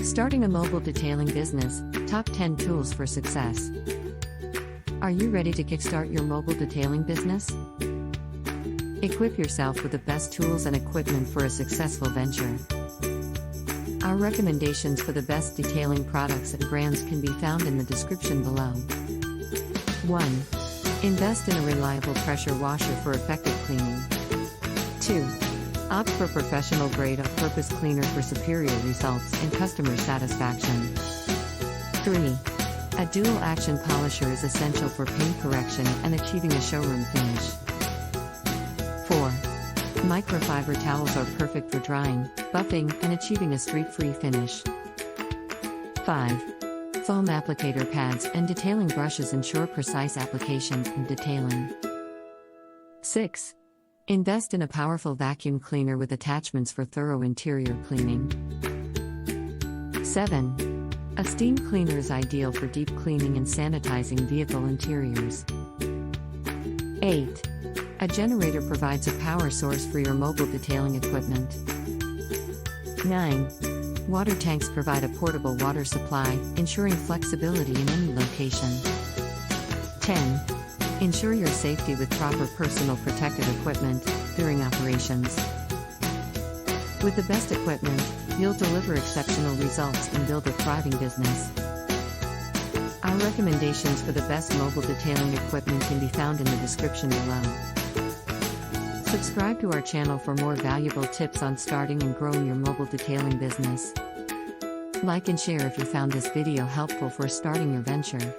Starting a mobile detailing business, top 10 tools for success. Are you ready to kickstart your mobile detailing business? Equip yourself with the best tools and equipment for a successful venture. Our recommendations for the best detailing products and brands can be found in the description below. 1. Invest in a reliable pressure washer for effective cleaning. 2. Opt for professional-grade all-purpose cleaner for superior results and customer satisfaction. 3. A dual-action polisher is essential for paint correction and achieving a showroom finish. 4. Microfiber towels are perfect for drying, buffing, and achieving a streak-free finish. 5. Foam applicator pads and detailing brushes ensure precise application and detailing. 6. Invest in a powerful vacuum cleaner with attachments for thorough interior cleaning. 7. A steam cleaner is ideal for deep cleaning and sanitizing vehicle interiors. 8. A generator provides a power source for your mobile detailing equipment. 9. Water tanks provide a portable water supply, ensuring flexibility in any location. 10. Ensure your safety with proper personal protective equipment during operations. With the best equipment, you'll deliver exceptional results and build a thriving business. Our recommendations for the best mobile detailing equipment can be found in the description below. Subscribe to our channel for more valuable tips on starting and growing your mobile detailing business. Like and share if you found this video helpful for starting your venture.